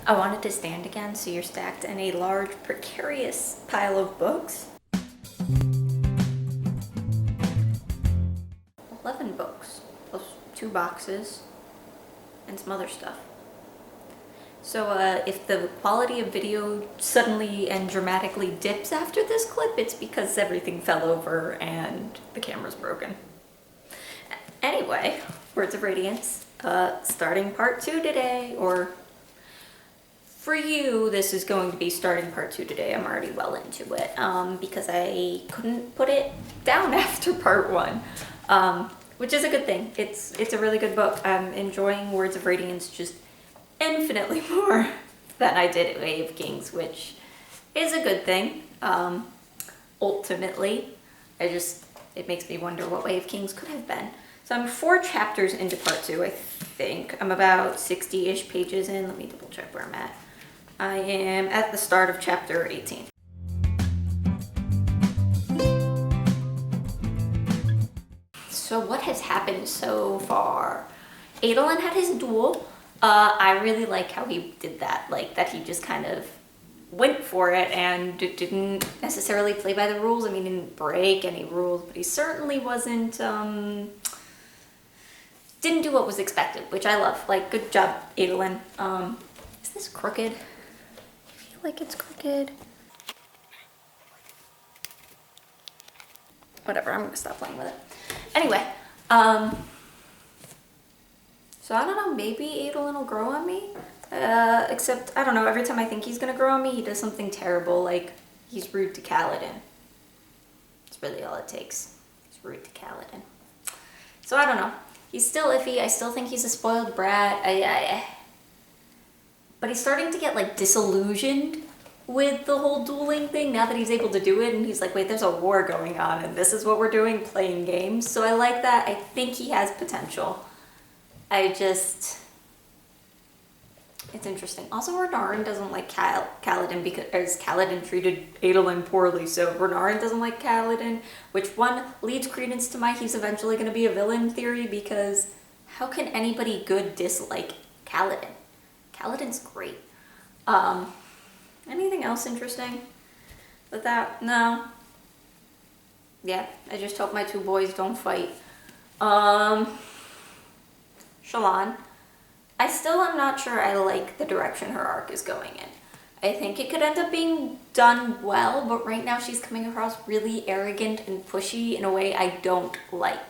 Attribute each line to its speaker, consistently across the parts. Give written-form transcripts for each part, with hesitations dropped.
Speaker 1: I wanted to stand again, so you're stacked in a large, precarious pile of books. 11 books, plus 2 boxes, and some other stuff. So if the quality of video suddenly and dramatically dips after this clip, it's because everything fell over and the camera's broken. Anyway, Words of Radiance, starting part 2 today, or for you, this is going to be starting part 2 today. I'm already well into it because I couldn't put it down after part 1, which is a good thing. It's a really good book. I'm enjoying Words of Radiance just infinitely more than I did Way of Kings, which is a good thing. Ultimately, it makes me wonder what Way of Kings could have been. So I'm 4 chapters into part 2, I think. I'm about 60-ish pages in. Let me double check where I'm at. I am at the start of chapter 18. So what has happened so far? Adolin had his duel. I really like how he did that, like that he just kind of went for it and didn't necessarily play by the rules. I mean, he didn't break any rules, but he certainly wasn't, didn't do what was expected, which I love. Like, good job, Adolin. Is this crooked? I feel like it's crooked. Whatever, I'm gonna stop playing with it. Anyway, so I don't know, maybe Adolin will grow on me? Except, I don't know, every time I think he's gonna grow on me, he does something terrible, like he's rude to Kaladin. That's really all it takes. He's rude to Kaladin. So I don't know. He's still iffy. I still think he's a spoiled brat. But he's starting to get like disillusioned with the whole dueling thing now that he's able to do it, and he's like, wait, there's a war going on and this is what we're doing, playing games. So I like that. I think he has potential. It's interesting. Also, Renarin doesn't like Kaladin because Kaladin treated Adolin poorly, so Renarin doesn't like Kaladin, which one leads credence to my he's eventually going to be a villain theory, because how can anybody good dislike Kaladin? Kaladin's great. Anything else interesting with that? No. Yeah, I just hope my 2 boys don't fight. Shallan. I still am not sure I like the direction her arc is going in. I think it could end up being done well, but right now she's coming across really arrogant and pushy in a way I don't like.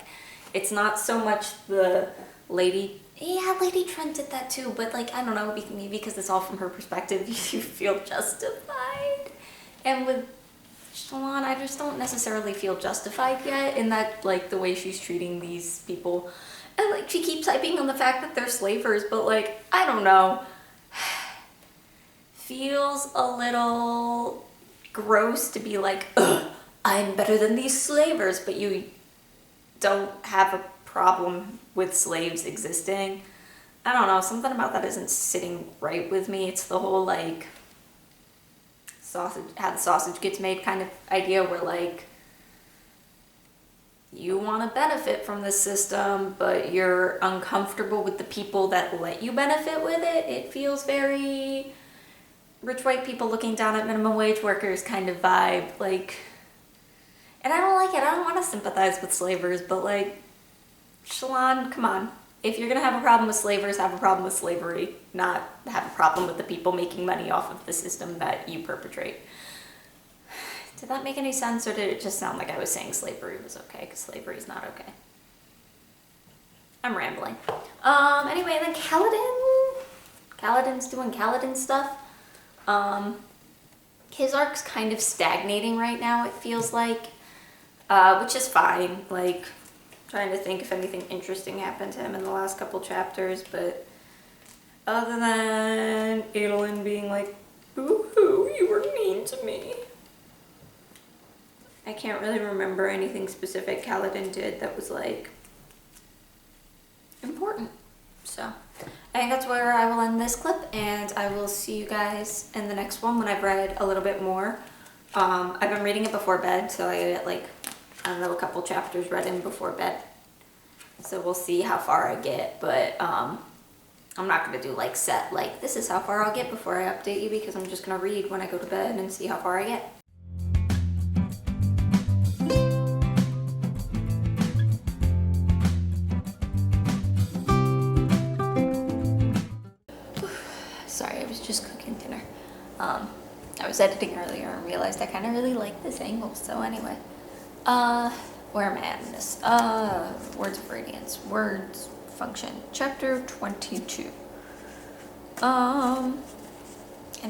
Speaker 1: It's not so much the Lady... Yeah, Lady Trent did that too, but like, I don't know, maybe because it's all from her perspective, you feel justified. And with Shallan, I just don't necessarily feel justified yet in that, like, the way she's treating these people. And like, she keeps hyping on the fact that they're slavers, but like, I don't know. Feels a little gross to be like, ugh, I'm better than these slavers, but you don't have a problem with slaves existing. I don't know, something about that isn't sitting right with me. It's the whole like, sausage, how the sausage gets made kind of idea where like, you want to benefit from this system, but you're uncomfortable with the people that let you benefit with it. It feels very rich white people looking down at minimum wage workers kind of vibe. Like, and I don't like it. I don't want to sympathize with slavers, but like, Shallan, come on. If you're going to have a problem with slavers, have a problem with slavery, not have a problem with the people making money off of the system that you perpetrate. Did that make any sense, or did it just sound like I was saying slavery was okay, because slavery is not okay? I'm rambling. Anyway, then Kaladin. Kaladin's doing Kaladin stuff. His arc's kind of stagnating right now, it feels like, which is fine. Like, trying to think if anything interesting happened to him in the last couple chapters, but other than Adolin being like, boo-hoo, you were mean to me. I can't really remember anything specific Kaladin did that was like important. So I think that's where I will end this clip, and I will see you guys in the next one when I've read a little bit more. I've been reading it before bed, so I get like, I don't know, a couple chapters read in before bed. So we'll see how far I get, but I'm not gonna do like set, like this is how far I'll get before I update you, because I'm just gonna read when I go to bed and see how far I get. Sorry, I was just cooking dinner. I was editing earlier and realized I kind of really like this angle, so anyway. Where am I at in this? Words of Radiance. Words function. Chapter 22. And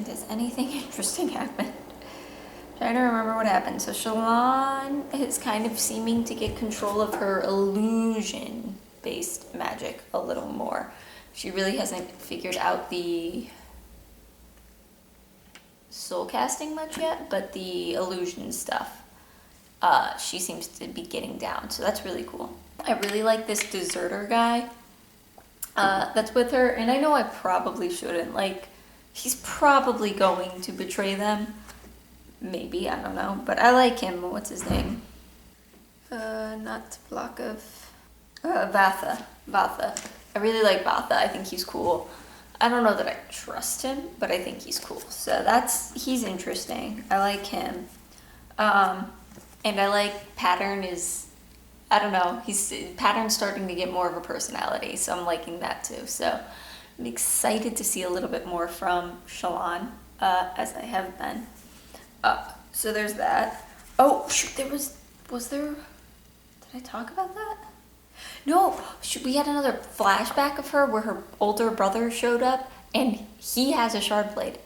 Speaker 1: does anything interesting happen? Trying to remember what happened. So Shallan is kind of seeming to get control of her illusion-based magic a little more. She really hasn't figured out the soul casting much yet, but the illusion stuff, she seems to be getting down. So that's really cool. I really like this deserter guy that's with her, and I know I probably shouldn't. Like, he's probably going to betray them. Maybe, I don't know. But I like him. What's his name? Not Vlakov. Vatha. I really like Vatha. I think he's cool. I don't know that I trust him, but I think he's cool. So he's interesting. I like him. And I like Pattern is, I don't know, Pattern's starting to get more of a personality, so I'm liking that too. So I'm excited to see a little bit more from Shallan, as I have been. So there's that. Oh, shoot, was there, did I talk about that? No, we had another flashback of her where her older brother showed up, and he has a shard blade.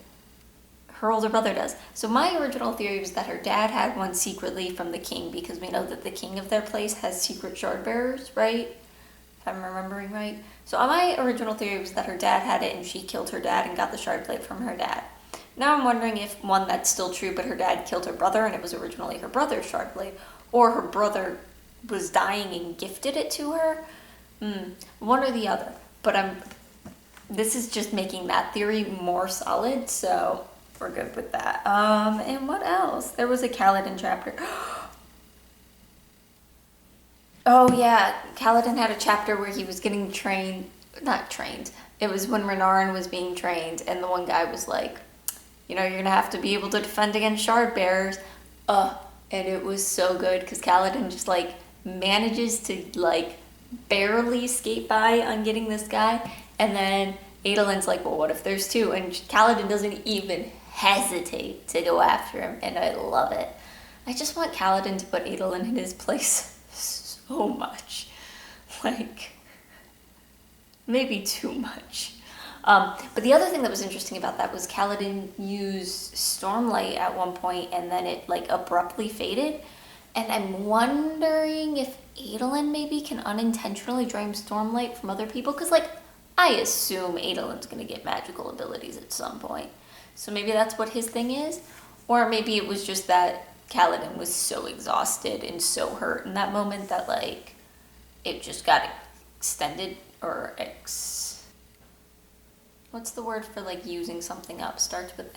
Speaker 1: Her older brother does. So my original theory was that her dad had one secretly from the king, because we know that the king of their place has secret shard bearers, right? If I'm remembering right. So my original theory was that her dad had it and she killed her dad and got the shard blade from her dad. Now I'm wondering if, one, that's still true, but her dad killed her brother and it was originally her brother's shard blade, or her brother was dying and gifted it to her. One or the other. But this is just making that theory more solid, so we're good with that. And what else? There was a Kaladin chapter. Oh yeah, Kaladin had a chapter where he was getting not trained. It was when Renarin was being trained, and the one guy was like, you know, you're gonna have to be able to defend against shard bearers. And it was so good, because Kaladin just like manages to like barely skate by on getting this guy, and then Adolin's like, well, what if there's two? And Kaladin doesn't even hesitate to go after him, and I love it. I just want Kaladin to put Adolin in his place so much. Like, maybe too much. But the other thing that was interesting about that was Kaladin used Stormlight at one point, and then it like abruptly faded. And I'm wondering if Adolin maybe can unintentionally drain Stormlight from other people, because like I assume Adolin's gonna get magical abilities at some point. So maybe that's what his thing is. Or maybe it was just that Kaladin was so exhausted and so hurt in that moment that like it just got extended, or what's the word for like using something up? Starts with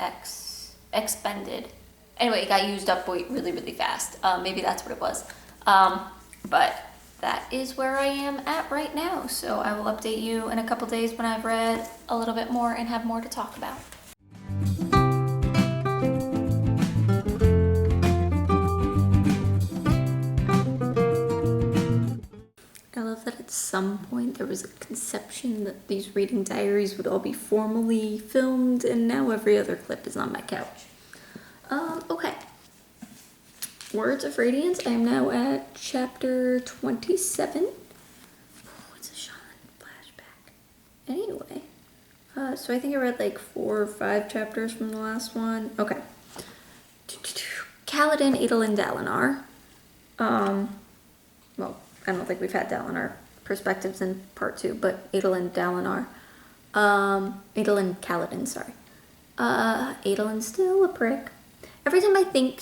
Speaker 1: expended. Anyway, it got used up really, really fast. Maybe that's what it was. But that is where I am at right now. So I will update you in a couple days when I've read a little bit more and have more to talk about. I love that at some point there was a conception that these reading diaries would all be formally filmed, and now every other clip is on my couch. Okay. Words of Radiance. I am now at chapter 27. Oh, it's a Shallan flashback. Anyway, so I think I read like 4 or 5 chapters from the last one. Okay. Kaladin, Adolin, Dalinar. Well, I don't think we've had Dalinar perspectives in part 2, but Adolin, Dalinar. Adolin, Kaladin, sorry. Adolin's still a prick. Every time I think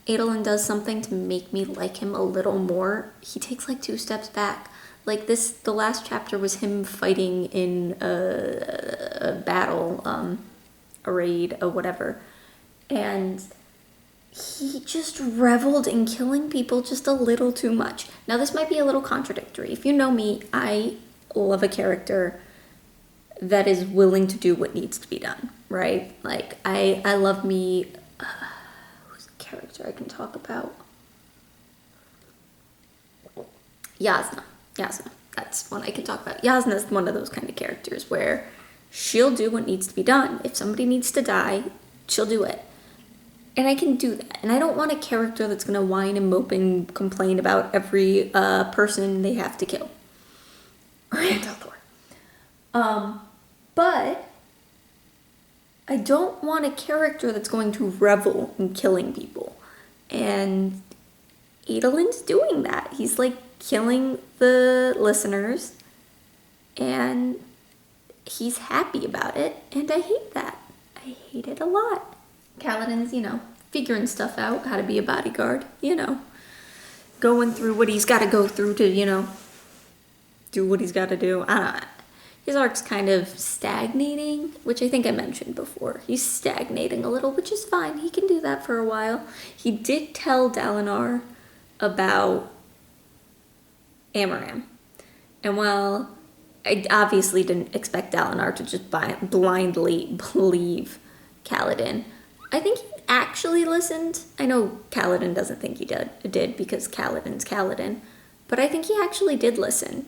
Speaker 1: Adolin does something to make me like him a little more, he takes like 2 steps back. Like the last chapter was him fighting in a battle, a raid, or whatever. And he just reveled in killing people just a little too much. Now this might be a little contradictory. If you know me, I love a character that is willing to do what needs to be done, right? Like, I love me, who's a character I can talk about? Yasna. That's one I can talk about. Yasna's one of those kind of characters where she'll do what needs to be done. If somebody needs to die, she'll do it. And I can do that. And I don't want a character that's going to whine and mope and complain about every person they have to kill. Right? But I don't want a character that's going to revel in killing people. And Adolin's doing that. He's like killing the listeners, and he's happy about it, and I hate that. I hate it a lot. Kaladin's, figuring stuff out, how to be a bodyguard, going through what he's got to go through to, do what he's got to do. I don't know. His arc's kind of stagnating, which I think I mentioned before. He's stagnating a little, which is fine. He can do that for a while. He did tell Dalinar about Amaram. And while I obviously didn't expect Dalinar to just blindly believe Kaladin, I think he actually listened. I know Kaladin doesn't think he did because Kaladin's Kaladin, but I think he actually did listen.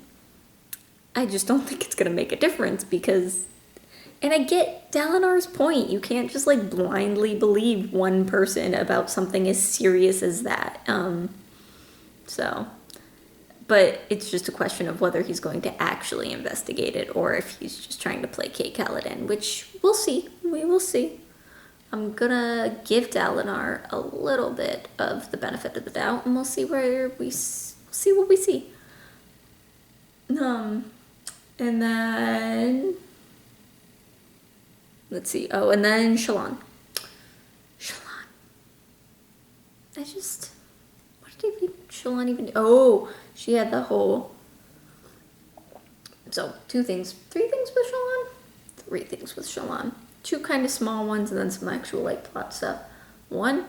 Speaker 1: I just don't think it's going to make a difference because, and I get Dalinar's point, you can't just like blindly believe one person about something as serious as that. But it's just a question of whether he's going to actually investigate it or if he's just trying to placate Kaladin, which we'll see. We will see. I'm gonna give Dalinar a little bit of the benefit of the doubt, and we'll see what we see. And then let's see. Oh, and then Shallan. What did Shallan even do? Oh, she had the whole. So 3 things with Shallan. 3 things with Shallan. 2 kind of small ones, and then some actual like plot stuff. 1,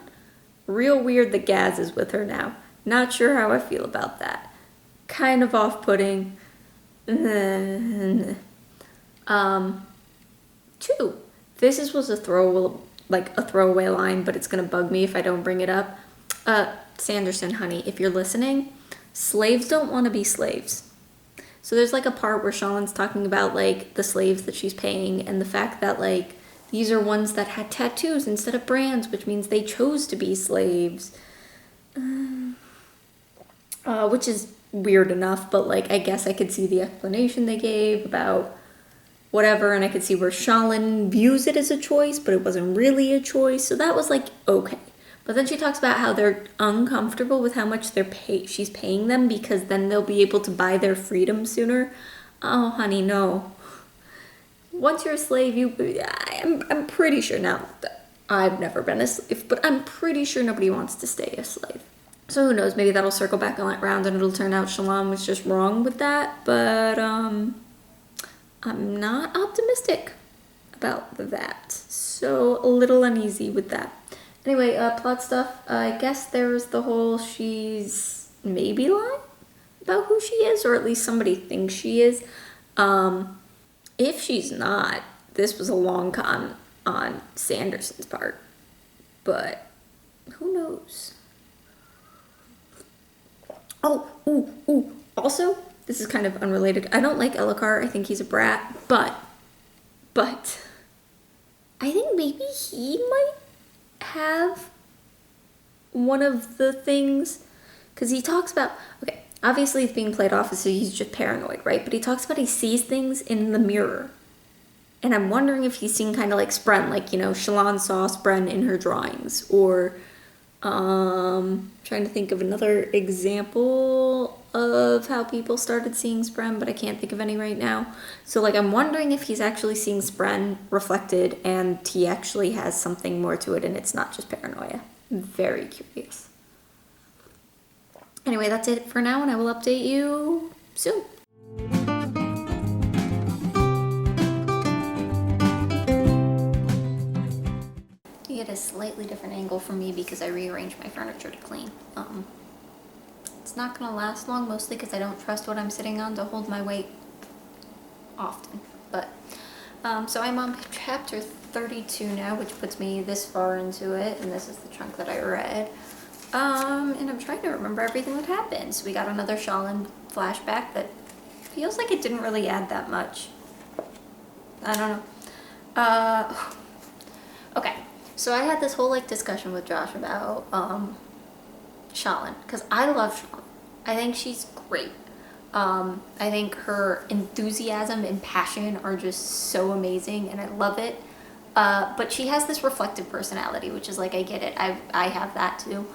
Speaker 1: real weird that Gaz is with her now. Not sure how I feel about that. Kind of off-putting. 2, this was a throwaway line, but it's gonna bug me if I don't bring it up. Sanderson, honey, if you're listening, slaves don't want to be slaves. So there's like a part where Shallan's talking about like the slaves that she's paying and the fact that like these are ones that had tattoos instead of brands, which means they chose to be slaves. Which is weird enough, but like I guess I could see the explanation they gave about whatever, and I could see where Shallan views it as a choice, but it wasn't really a choice. So that was like okay. But then she talks about how they're uncomfortable with how much she's paying them because then they'll be able to buy their freedom sooner. Oh, honey, no. Once you're a slave, I'm pretty sure now. I've never been a slave, but I'm pretty sure nobody wants to stay a slave. So who knows? Maybe that'll circle back around and it'll turn out Shallan was just wrong with that. But I'm not optimistic about that. So a little uneasy with that. Anyway, plot stuff. I guess there's the whole she's maybe lying about who she is, or at least somebody thinks she is. If she's not, this was a long con on Sanderson's part. But who knows? Oh, also, this is kind of unrelated. I don't like Elhokar. I think he's a brat, but I think maybe he might have one of the things, because he talks about, okay, obviously it's being played off as he's just paranoid, right? But he talks about he sees things in the mirror. And I'm wondering if he's seen kind of like Spren, like, Shallan saw Spren in her drawings, or trying to think of another example of how people started seeing Spren, but I can't think of any right now. So like I'm wondering if he's actually seeing Spren reflected and he actually has something more to it and it's not just paranoia. I'm very curious. Anyway, that's it for now, and I will update you soon. You get a slightly different angle from me because I rearranged my furniture to clean. It's not gonna last long, mostly because I don't trust what I'm sitting on to hold my weight often. But So I'm on chapter 32 now, which puts me this far into it, and this is the chunk that I read. And I'm trying to remember everything that happened. So we got another Shalin flashback that feels like it didn't really add that much. I don't know. Okay, so I had this whole like discussion with Josh about Shalin, because I love Shalin. I think she's great. I think her enthusiasm and passion are just so amazing, and I love it. But she has this reflective personality, which is like, I get it. I have that too.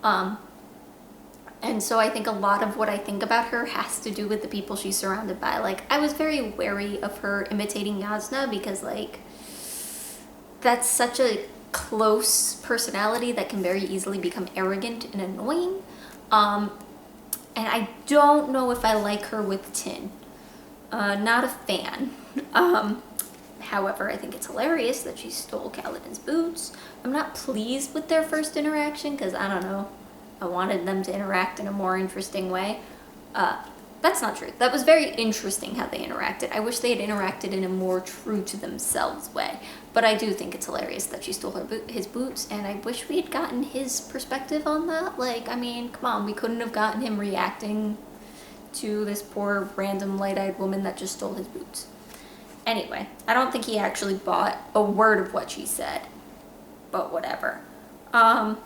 Speaker 1: And so I think a lot of what I think about her has to do with the people she's surrounded by. Like, I was very wary of her imitating Yasna because, like, that's such a close personality that can very easily become arrogant and annoying. And I don't know if I like her with Tin. Not a fan. However, I think it's hilarious that she stole Kaladin's boots. I'm not pleased with their first interaction because, I don't know, I wanted them to interact in a more interesting way. That's not true. That was very interesting how they interacted. I wish they had interacted in a more true to themselves way. But I do think it's hilarious that she stole his boots, and I wish we had gotten his perspective on that. Like, I mean, come on, we couldn't have gotten him reacting to this poor random light-eyed woman that just stole his boots. Anyway, I don't think he actually bought a word of what she said, but whatever. And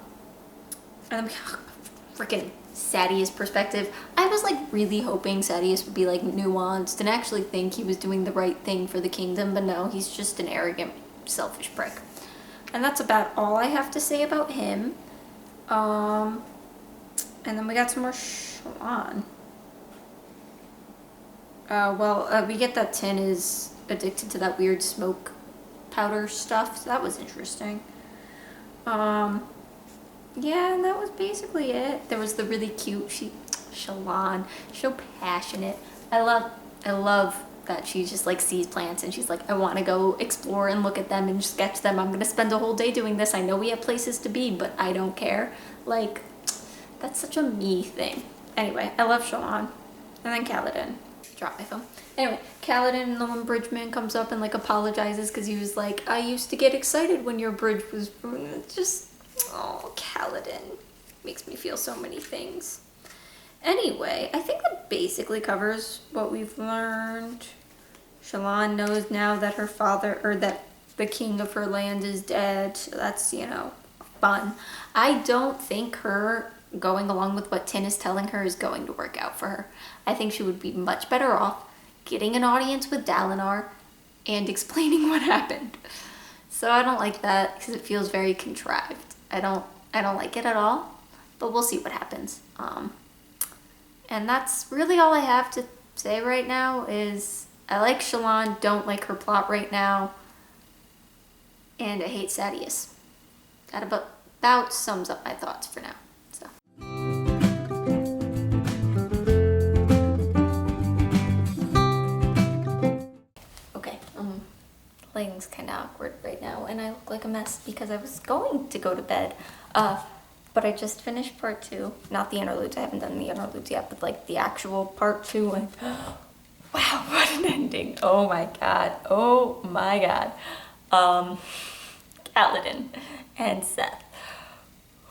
Speaker 1: then freaking Sadia's perspective. I was like really hoping Sadius would be like nuanced and actually think he was doing the right thing for the kingdom, but no, he's just an arrogant, selfish prick. And that's about all I have to say about him. And then we got some more Shallan. We get that Tin is addicted to that weird smoke powder stuff, so that was interesting. Yeah, and that was basically it. There was the really cute Shallan, so passionate. I love that she just like sees plants and she's like, I want to go explore and look at them and sketch them. I'm gonna spend a whole day doing this. I know we have places to be, but I don't care. Like, that's such a me thing. Anyway, I love Shallan. And then Kaladin. Drop my phone. Anyway, Kaladin, the one bridgeman, comes up and like apologizes because he was like, I used to get excited when your bridge was just, oh, Kaladin. Makes me feel so many things. Anyway, I think that basically covers what we've learned. Shallan knows now that her father, or that the king of her land is dead. So that's, you know, fun. I don't think her going along with what Tin is telling her is going to work out for her. I think she would be much better off getting an audience with Dalinar and explaining what happened. So I don't like that because it feels very contrived. I don't like it at all, but we'll see what happens. And that's really all I have to say right now is I like Shallan, don't like her plot right now, and I hate Sadius. That about sums up my thoughts for now. So. Okay, laying's kind of awkward right now, and I look like a mess because I was going to go to bed. But I just finished part 2, not the interludes. I haven't done the interludes yet, but like the actual part 2. And wow, what an ending! Oh my god! Oh my god! Kaladin and Seth.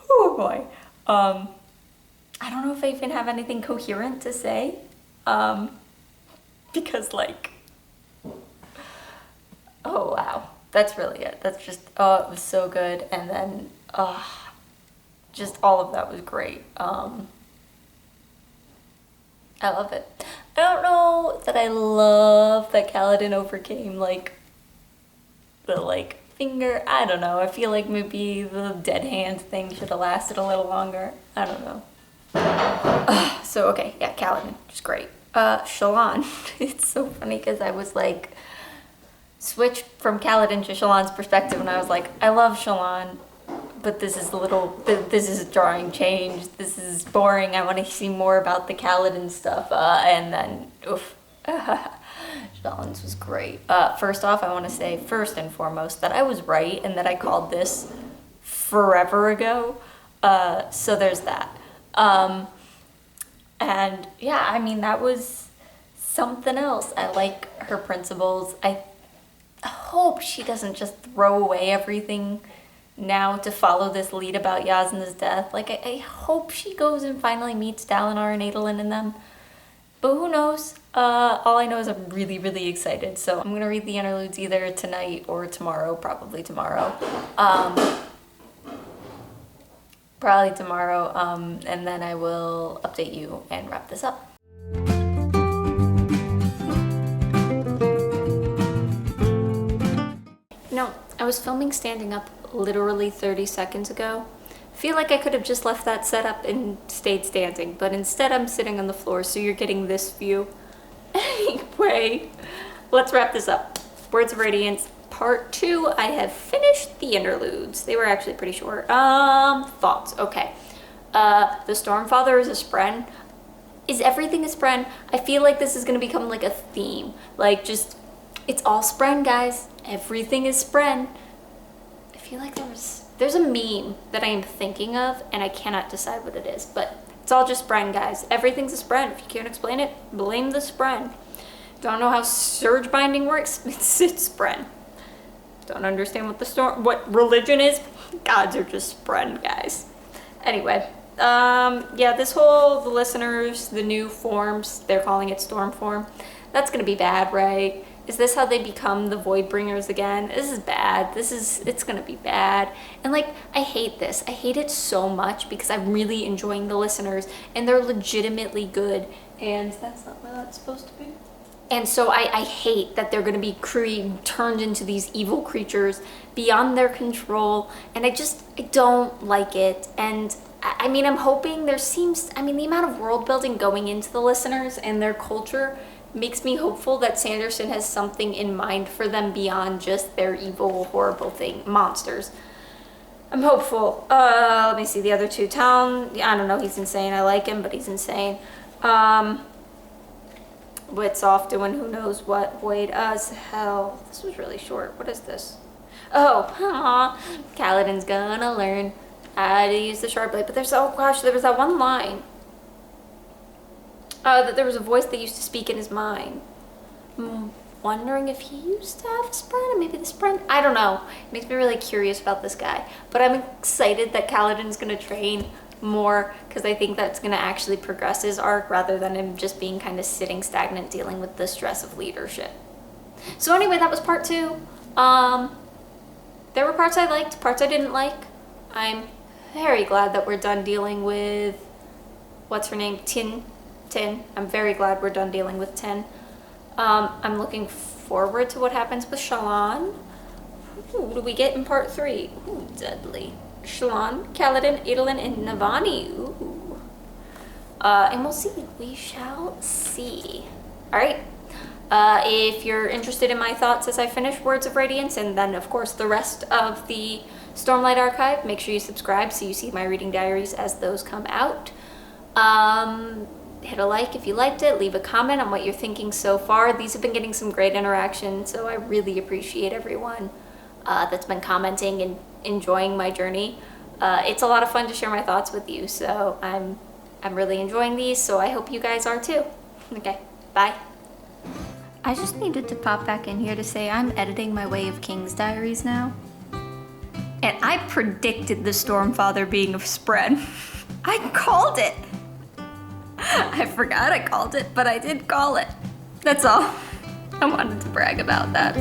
Speaker 1: Oh boy. I don't know if I even have anything coherent to say, because like, oh wow, that's really it. That's just, oh, it was so good, and then, just all of that was great. I love it. I don't know that I love that Kaladin overcame, like, the, like, finger. I don't know. I feel like maybe the dead hand thing should have lasted a little longer. I don't know. So, okay, yeah, Kaladin, just great. Shallan, it's so funny because I was, like, switched from Kaladin to Shallan's perspective, and I was like, I love Shallan, but this is this is a drawing change. This is boring. I want to see more about the Kaladin stuff. And then, oof. Shallan's was great. First off, I want to say, first and foremost, that I was right and that I called this forever ago. So there's that. And yeah, I mean, that was something else. I like her principles. hope she doesn't just throw away everything now to follow this lead about Yasna's death. Like, I hope she goes and finally meets Dalinar and Adolin and them. But who knows? All I know is I'm really, really excited. So I'm gonna read the interludes either tonight or tomorrow, probably tomorrow. Probably tomorrow, and then I will update you and wrap this up. No, I was filming standing up literally 30 seconds ago. Feel like I could have just left that set up and stayed standing, but instead I'm sitting on the floor, so you're getting this view. Anyway, let's wrap this up. Words of Radiance, part 2. I have finished the interludes. They were actually pretty short. Thoughts. Okay. The Stormfather is a spren. Is everything a spren? I feel like this is going to become like a theme. Like, just, it's all spren, guys. Everything is spren. I feel like there's a meme that I am thinking of, and I cannot decide what it is, but it's all just spren, guys. Everything's a spren. If you can't explain it, blame the spren. Don't know how surge binding works? It's spren. Don't understand what religion is? Gods are just spren, guys. Anyway, yeah, the listeners, the new forms, they're calling it storm form. That's gonna be bad, right? Is this how they become the Voidbringers again? This is bad. It's gonna be bad. And like, I hate this. I hate it so much because I'm really enjoying the listeners and they're legitimately good. And that's not what that's supposed to be. And so I hate that they're gonna be turned into these evil creatures beyond their control. And I don't like it. And I mean, I'm hoping the amount of world building going into the listeners and their culture makes me hopeful that Sanderson has something in mind for them beyond just their evil, horrible monsters. I'm hopeful. Let me see the other two. Town, I don't know, he's insane. I like him, but he's insane. Wit's off doing who knows what. Void as hell. This was really short. What is this? Oh, Kaladin's gonna learn how to use the shard blade. But there was that one line. That there was a voice that used to speak in his mind. I'm wondering if he used to have a spren, or maybe the spren. I don't know. It makes me really curious about this guy. But I'm excited that Kaladin's gonna train more because I think that's gonna actually progress his arc rather than him just being kind of sitting stagnant dealing with the stress of leadership. So anyway, that was part 2. There were parts I liked, parts I didn't like. I'm very glad that we're done dealing with, what's her name, Tin. I'm very glad we're done dealing with Tin. I'm looking forward to what happens with Shallan. Who do we get in part 3? Ooh, deadly. Shallan, Kaladin, Adolin, and Navani. Ooh. And we'll see. We shall see. Alright. If you're interested in my thoughts as I finish Words of Radiance, and then, of course, the rest of the Stormlight Archive, make sure you subscribe so you see my reading diaries as those come out. Hit a like if you liked it, leave a comment on what you're thinking so far. These have been getting some great interaction, so I really appreciate everyone that's been commenting and enjoying my journey. It's a lot of fun to share my thoughts with you, so I'm really enjoying these, so I hope you guys are too. Okay, bye. I just needed to pop back in here to say I'm editing my Way of Kings diaries now. And I predicted the Stormfather being a spren. I called it! I forgot I called it, but I did call it. That's all. I wanted to brag about that.